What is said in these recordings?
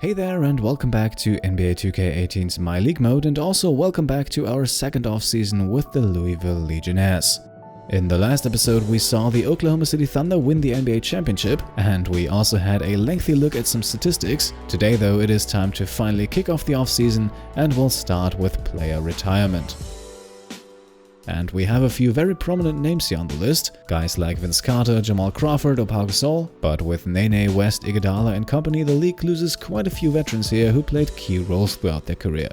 Hey there and welcome back to NBA 2K18's My League mode, and also welcome back to our second offseason with the Louisville Legionnaires. In the last episode we saw the Oklahoma City Thunder win the NBA championship, and we also had a lengthy look at some statistics. Today though it is time to finally kick off the offseason, and we'll start with player retirement. And we have a few very prominent names here on the list, guys like Vince Carter, Jamal Crawford or Pau Gasol, but with Nene, West, Iguodala and company, the league loses quite a few veterans here who played key roles throughout their career.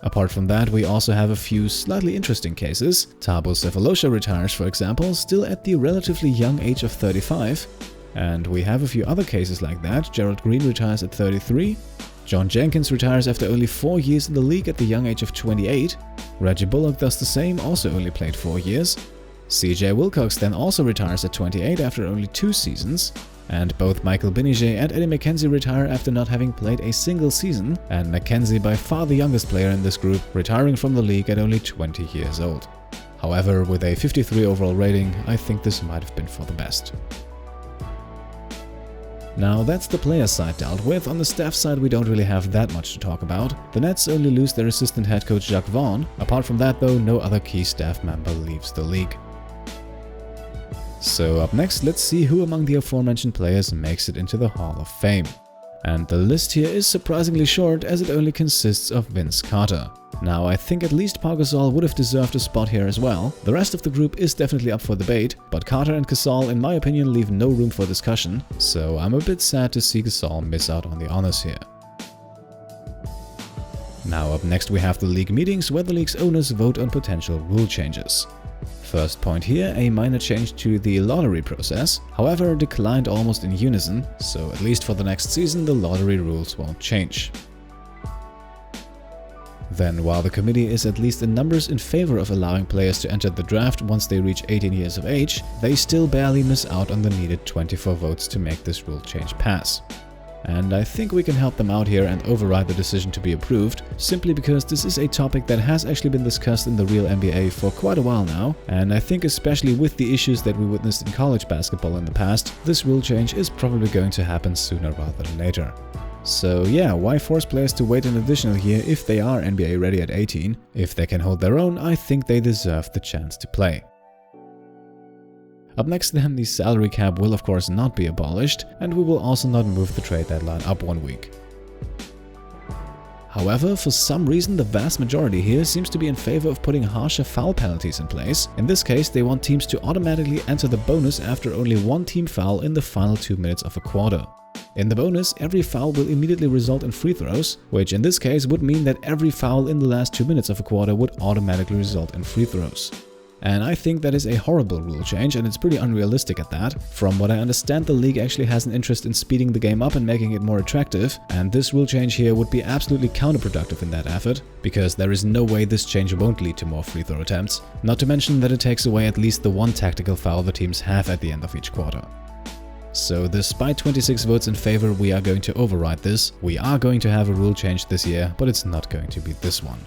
Apart from that, we also have a few slightly interesting cases. Thabo Sefolosha retires, for example, still at the relatively young age of 35. And we have a few other cases like that. Gerald Green retires at 33. John Jenkins retires after only 4 years in the league at the young age of 28. Reggie Bullock does the same, also only played 4 years. CJ Wilcox then also retires at 28 after only 2 seasons. And both Michael Biniget and Eddie McKenzie retire after not having played a single season, and McKenzie, by far the youngest player in this group, retiring from the league at only 20 years old. However, with a 53 overall rating, I think this might have been for the best. Now that's the player side dealt with. On the staff side we don't really have that much to talk about. The Nets only lose their assistant head coach Jacques Vaughn. Apart from that though, no other key staff member leaves the league. So up next, let's see who among the aforementioned players makes it into the Hall of Fame. And the list here is surprisingly short, as it only consists of Vince Carter. Now I think at least Pau Gasol would have deserved a spot here as well. The rest of the group is definitely up for debate, but Carter and Gasol in my opinion leave no room for discussion, so I'm a bit sad to see Gasol miss out on the honors here. Now up next we have the league meetings, where the league's owners vote on potential rule changes. First point here, a minor change to the lottery process, however declined almost in unison, so at least for the next season the lottery rules won't change. Then, while the committee is at least in numbers in favor of allowing players to enter the draft once they reach 18 years of age, they still barely miss out on the needed 24 votes to make this rule change pass. And I think we can help them out here and override the decision to be approved, simply because this is a topic that has actually been discussed in the real NBA for quite a while now, and I think especially with the issues that we witnessed in college basketball in the past, this rule change is probably going to happen sooner rather than later. So yeah, why force players to wait an additional year if they are NBA ready at 18? If they can hold their own, I think they deserve the chance to play. Up next then, the salary cap will of course not be abolished, and we will also not move the trade deadline up 1 week. However, for some reason the vast majority here seems to be in favor of putting harsher foul penalties in place. In this case, they want teams to automatically enter the bonus after only 1 team foul in the final 2 minutes of a quarter. In the bonus, every foul will immediately result in free throws, which in this case would mean that every foul in the last 2 minutes of a quarter would automatically result in free throws. And I think that is a horrible rule change, and it's pretty unrealistic at that. From what I understand, the league actually has an interest in speeding the game up and making it more attractive, and this rule change here would be absolutely counterproductive in that effort, because there is no way this change won't lead to more free throw attempts, not to mention that it takes away at least the 1 tactical foul the teams have at the end of each quarter. So despite 26 votes in favor, we are going to override this. We are going to have a rule change this year, but it's not going to be this one.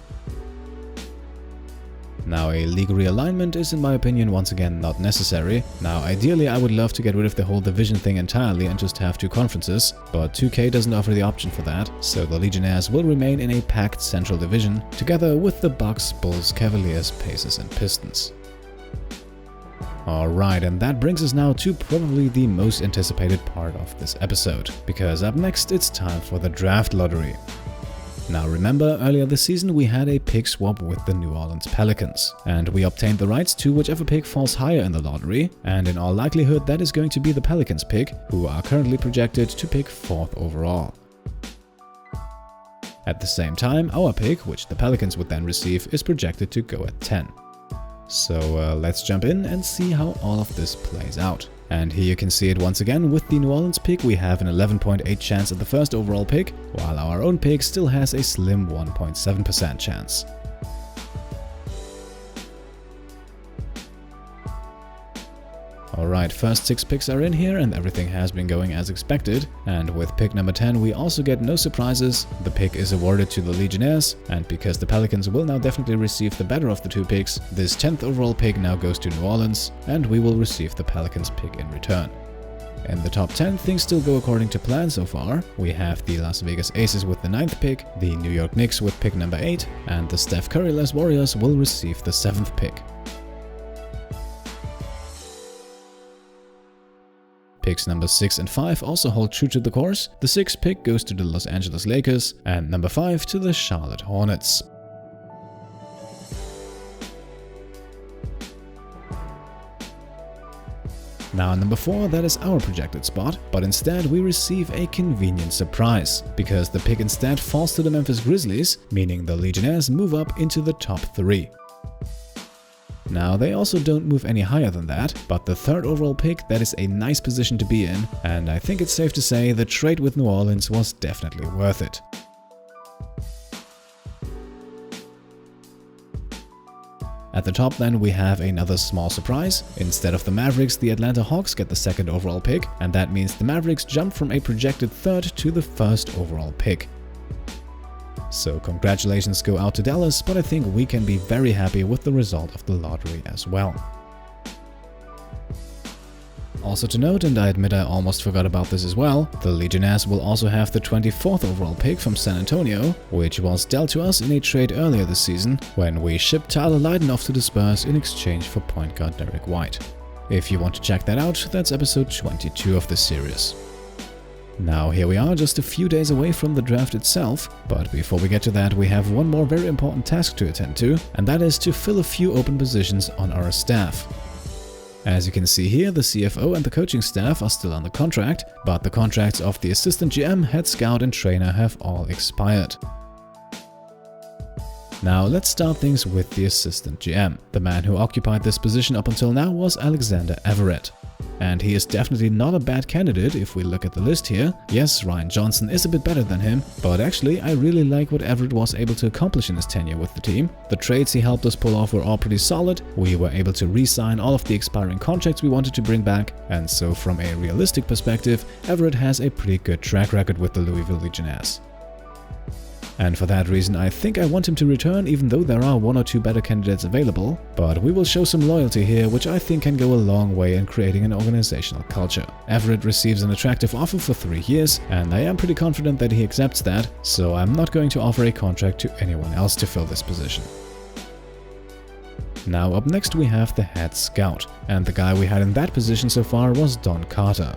Now, a league realignment is in my opinion once again not necessary. Now ideally I would love to get rid of the whole division thing entirely and just have 2 conferences, but 2K doesn't offer the option for that, so the Legionnaires will remain in a packed central division, together with the Bucks, Bulls, Cavaliers, Pacers and Pistons. Alright, and that brings us now to probably the most anticipated part of this episode, because up next it's time for the draft lottery. Now remember, earlier this season we had a pick swap with the New Orleans Pelicans, and we obtained the rights to whichever pick falls higher in the lottery, and in all likelihood that is going to be the Pelicans pick, who are currently projected to pick 4th overall. At the same time, our pick, which the Pelicans would then receive, is projected to go at 10. So let's jump in and see how all of this plays out. And here you can see it once again. With the New Orleans pick we have an 11.8 chance at the 1st overall pick, while our own pick still has a slim 1.7% chance. Alright, first 6 picks are in here and everything has been going as expected. And with pick number 10 we also get no surprises. The pick is awarded to the Legionnaires, and because the Pelicans will now definitely receive the better of the 2 picks, this 10th overall pick now goes to New Orleans, and we will receive the Pelicans pick in return. In the top 10, things still go according to plan so far. We have the Las Vegas Aces with the 9th pick, the New York Knicks with pick number 8, and the Steph Curry-less Warriors will receive the 7th pick. Picks number 6 and 5 also hold true to the course. The 6th pick goes to the Los Angeles Lakers and number 5 to the Charlotte Hornets. Now number 4, that is our projected spot, but instead we receive a convenient surprise, because the pick instead falls to the Memphis Grizzlies, meaning the Legionnaires move up into the top 3. Now they also don't move any higher than that, but the 3rd overall pick, that is a nice position to be in, and I think it's safe to say the trade with New Orleans was definitely worth it. At the top then we have another small surprise. Instead of the Mavericks, the Atlanta Hawks get the 2nd overall pick, and that means the Mavericks jump from a projected 3rd to the 1st overall pick. So congratulations go out to Dallas, but I think we can be very happy with the result of the lottery as well. Also to note, and I admit I almost forgot about this as well, the Legionnaires will also have the 24th overall pick from San Antonio, which was dealt to us in a trade earlier this season when we shipped Tyler Lydon off to the Spurs in exchange for point guard Derek White. If you want to check that out, that's episode 22 of this series. Now here we are, just a few days away from the draft itself, but before we get to that we have one more very important task to attend to, and that is to fill a few open positions on our staff. As you can see here, the CFO and the coaching staff are still under contract, but the contracts of the assistant GM, head scout and trainer have all expired. Now let's start things with the assistant GM. The man who occupied this position up until now was Alexander Everett. And he is definitely not a bad candidate if we look at the list here. Yes, Ryan Johnson is a bit better than him, but actually I really like what Everett was able to accomplish in his tenure with the team. The trades he helped us pull off were all pretty solid. We were able to re-sign all of the expiring contracts we wanted to bring back, and so from a realistic perspective, Everett has a pretty good track record with the Louisville Legionnaires. And for that reason I think I want him to return, even though there are 1 or 2 better candidates available, but we will show some loyalty here, which I think can go a long way in creating an organizational culture. Everett receives an attractive offer for 3 years, and I am pretty confident that he accepts that, so I'm not going to offer a contract to anyone else to fill this position. Now up next we have the head scout, and the guy we had in that position so far was Don Carter.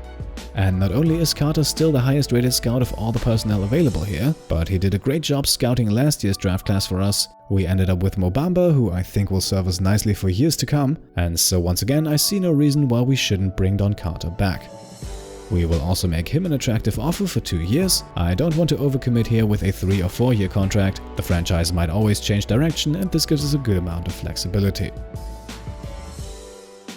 And not only is Carter still the highest rated scout of all the personnel available here, but he did a great job scouting last year's draft class for us. We ended up with Mo Bamba, who I think will serve us nicely for years to come, and so once again I see no reason why we shouldn't bring Don Carter back. We will also make him an attractive offer for 2 years. I don't want to overcommit here with a 3 or 4 year contract. The franchise might always change direction, and this gives us a good amount of flexibility.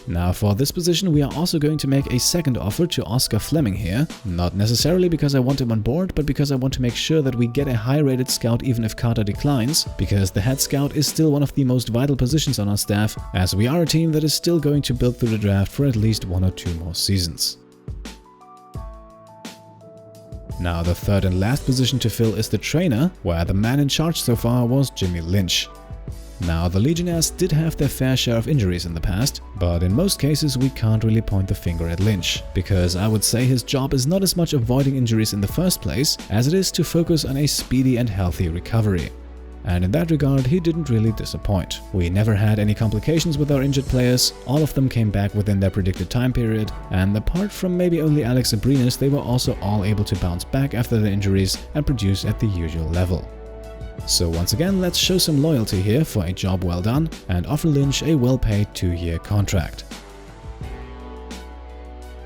Now for this position we are also going to make a second offer to Oscar Fleming here, not necessarily because I want him on board, but because I want to make sure that we get a high-rated scout even if Carter declines, because the head scout is still one of the most vital positions on our staff, as we are a team that is still going to build through the draft for at least 1 or 2 more seasons. Now the third and last position to fill is the trainer, where the man in charge so far was Jimmy Lynch. Now, the Legionnaires did have their fair share of injuries in the past, but in most cases we can't really point the finger at Lynch, because I would say his job is not as much avoiding injuries in the first place as it is to focus on a speedy and healthy recovery. And in that regard, he didn't really disappoint. We never had any complications with our injured players, all of them came back within their predicted time period, and apart from maybe only Alex Abrinas, they were also all able to bounce back after their injuries and produce at the usual level. So once again, let's show some loyalty here for a job well done and offer Lynch a well-paid 2-year contract.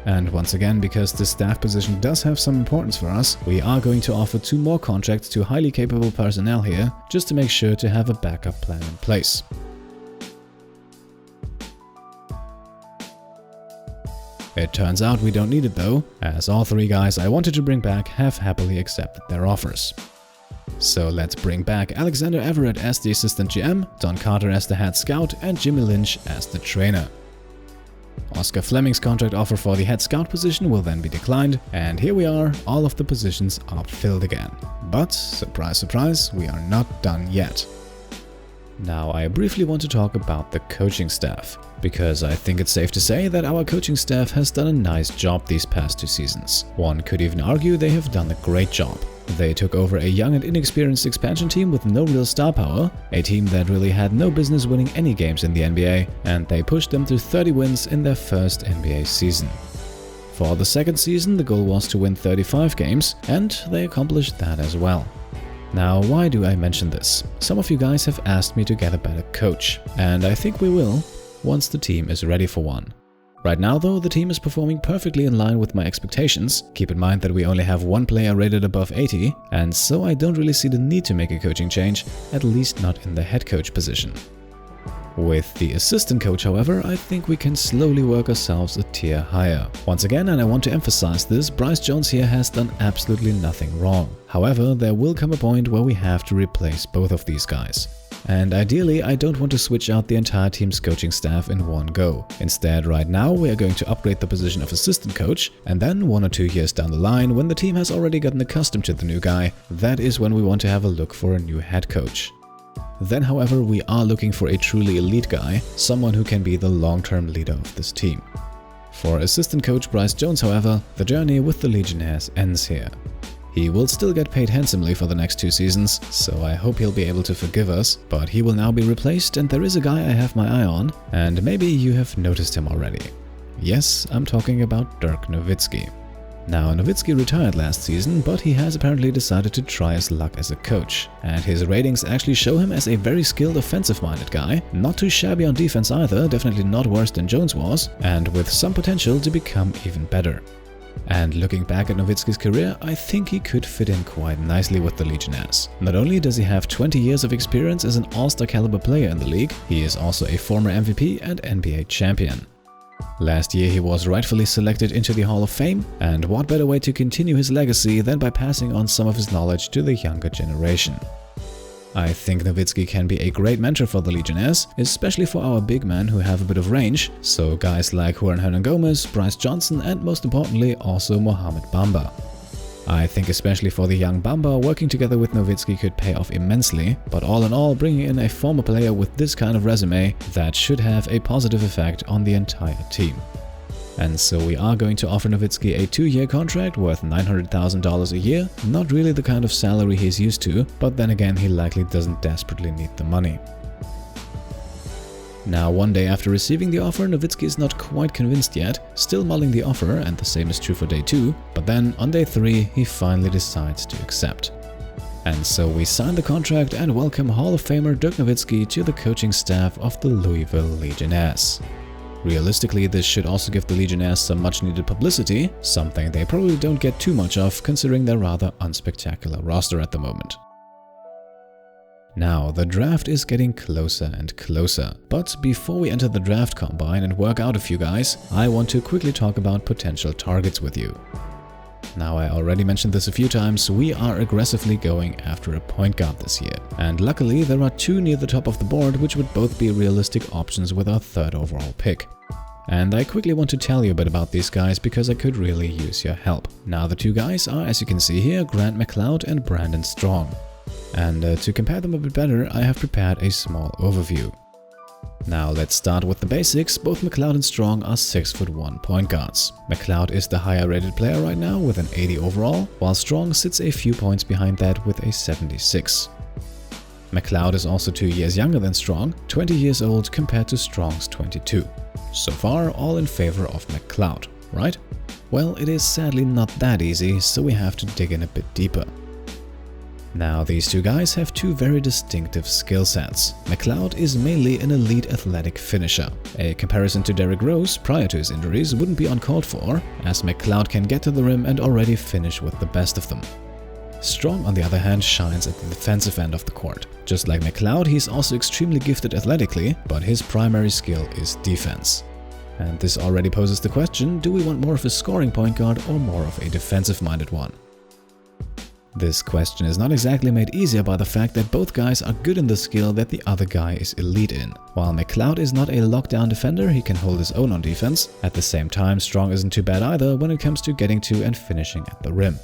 And once again, because this staff position does have some importance for us, we are going to offer 2 more contracts to highly capable personnel here, just to make sure to have a backup plan in place. It turns out we don't need it though, as all 3 guys I wanted to bring back have happily accepted their offers. So let's bring back Alexander Everett as the assistant GM, Don Carter as the head scout, and Jimmy Lynch as the trainer. Oscar Fleming's contract offer for the head scout position will then be declined, and here we are, all of the positions are filled again. But, surprise surprise, we are not done yet. Now, I briefly want to talk about the coaching staff, because I think it's safe to say that our coaching staff has done a nice job these past 2 seasons. One could even argue they have done a great job. They took over a young and inexperienced expansion team with no real star power, a team that really had no business winning any games in the NBA, and they pushed them to 30 wins in their first NBA season. For the second season, the goal was to win 35 games, and they accomplished that as well. Now, why do I mention this? Some of you guys have asked me to get a better coach, and I think we will, once the team is ready for one. Right now though, the team is performing perfectly in line with my expectations. Keep in mind that we only have one player rated above 80, and so I don't really see the need to make a coaching change, at least not in the head coach position. With the assistant coach, however, I think we can slowly work ourselves a tier higher. Once again, and I want to emphasize this, Bryce Jones here has done absolutely nothing wrong. However, there will come a point where we have to replace both of these guys. And ideally, I don't want to switch out the entire team's coaching staff in one go. Instead, right now, we are going to upgrade the position of assistant coach, and then 1 or 2 years down the line, when the team has already gotten accustomed to the new guy, that is when we want to have a look for a new head coach. Then, however, we are looking for a truly elite guy, someone who can be the long-term leader of this team. For assistant coach Bryce Jones, however, the journey with the Legionnaires ends here. He will still get paid handsomely for the next 2 seasons, so I hope he'll be able to forgive us, but he will now be replaced, and there is a guy I have my eye on, and maybe you have noticed him already. Yes, I'm talking about Dirk Nowitzki. Now, Nowitzki retired last season, but he has apparently decided to try his luck as a coach, and his ratings actually show him as a very skilled offensive-minded guy, not too shabby on defense either, definitely not worse than Jones was, and with some potential to become even better. And looking back at Nowitzki's career, I think he could fit in quite nicely with the Legionnaires. Not only does he have 20 years of experience as an all-star caliber player in the league, he is also a former MVP and NBA champion. Last year he was rightfully selected into the Hall of Fame, and what better way to continue his legacy than by passing on some of his knowledge to the younger generation. I think Nowitzki can be a great mentor for the Legionnaires, especially for our big men who have a bit of range, so guys like Juan Hernangomez, Bryce Johnson, and most importantly also Mohamed Bamba. I think especially for the young Bamba, working together with Nowitzki could pay off immensely, but all in all, bringing in a former player with this kind of resume, that should have a positive effect on the entire team. And so we are going to offer Nowitzki a 2-year contract worth $900,000 a year, not really the kind of salary he's used to, but then again he likely doesn't desperately need the money. Now, one day after receiving the offer, Nowitzki is not quite convinced yet, still mulling the offer, and the same is true for day 2, but then on day 3 he finally decides to accept. And so we sign the contract and welcome Hall of Famer Dirk Nowitzki to the coaching staff of the Louisville Legionnaires. Realistically, this should also give the Legionnaires some much needed publicity, something they probably don't get too much of considering their rather unspectacular roster at the moment. Now, the draft is getting closer and closer, but before we enter the draft combine and work out a few guys, I want to quickly talk about potential targets with you. Now, I already mentioned this a few times, we are aggressively going after a point guard this year, and luckily there are 2 near the top of the board which would both be realistic options with our 3rd overall pick. And I quickly want to tell you a bit about these guys because I could really use your help. Now, the 2 guys are, as you can see here, Grant McLeod and Brandon Strong. And to compare them a bit better, I have prepared a small overview. Now let's start with the basics. Both McLeod and Strong are 6'1" point guards. McLeod is the higher rated player right now with an 80 overall, while Strong sits a few points behind that with a 76. McLeod is also 2 years younger than Strong, 20 years old compared to Strong's 22. So far, all in favor of McLeod, right? Well, it is sadly not that easy, so we have to dig in a bit deeper. Now, these 2 guys have 2 very distinctive skill sets. McLeod is mainly an elite athletic finisher. A comparison to Derrick Rose prior to his injuries wouldn't be uncalled for, as McLeod can get to the rim and already finish with the best of them. Strong, on the other hand, shines at the defensive end of the court. Just like McLeod, he's also extremely gifted athletically, but his primary skill is defense. And this already poses the question, do we want more of a scoring point guard or more of a defensive-minded one? This question is not exactly made easier by the fact that both guys are good in the skill that the other guy is elite in. While McLeod is not a lockdown defender, he can hold his own on defense. At the same time, Strong isn't too bad either when it comes to getting to and finishing at the rim.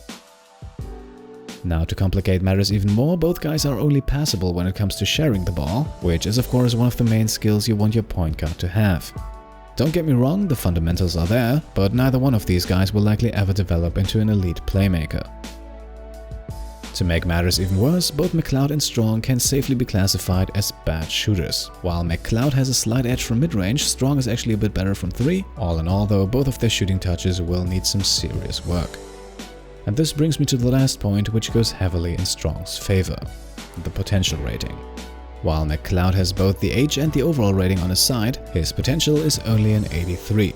Now, to complicate matters even more, both guys are only passable when it comes to sharing the ball, which is of course one of the main skills you want your point guard to have. Don't get me wrong, the fundamentals are there, but neither one of these guys will likely ever develop into an elite playmaker. To make matters even worse, both McLeod and Strong can safely be classified as bad shooters. While McLeod has a slight edge from mid-range, Strong is actually a bit better from 3. All in all though, both of their shooting touches will need some serious work. And this brings me to the last point, which goes heavily in Strong's favor: the potential rating. While McLeod has both the age and the overall rating on his side, his potential is only an 83.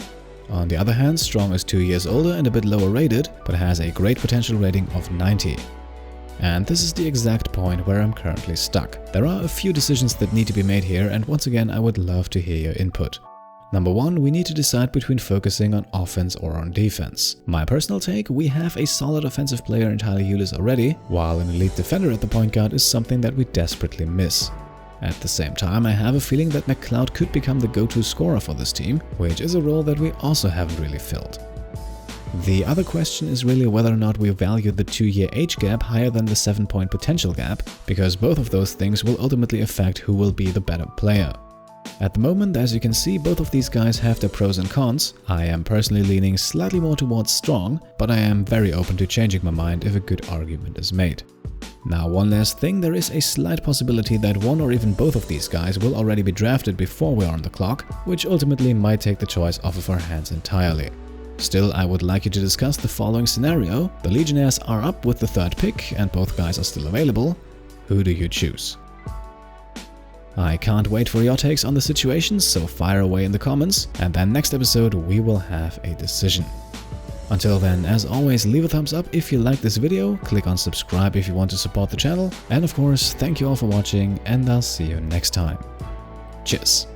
On the other hand, Strong is 2 years older and a bit lower rated, but has a great potential rating of 90. And this is the exact point where I'm currently stuck. There are a few decisions that need to be made here, and once again I would love to hear your input. Number 1, we need to decide between focusing on offense or on defense. My personal take: we have a solid offensive player in Tyler Ulis already, while an elite defender at the point guard is something that we desperately miss. At the same time, I have a feeling that McLeod could become the go-to scorer for this team, which is a role that we also haven't really filled. The other question is really whether or not we value the 2-year age gap higher than the 7-point potential gap, because both of those things will ultimately affect who will be the better player. At the moment, as you can see, both of these guys have their pros and cons. I am personally leaning slightly more towards Strong, but I am very open to changing my mind if a good argument is made. Now, one last thing: there is a slight possibility that one or even both of these guys will already be drafted before we are on the clock, which ultimately might take the choice off of our hands entirely. Still, I would like you to discuss the following scenario: the Legionnaires are up with the 3rd pick and both guys are still available. Who do you choose? I can't wait for your takes on the situation, so fire away in the comments, and then next episode we will have a decision. Until then, as always, leave a thumbs up if you like this video, click on subscribe if you want to support the channel, and of course, thank you all for watching, and I'll see you next time. Cheers!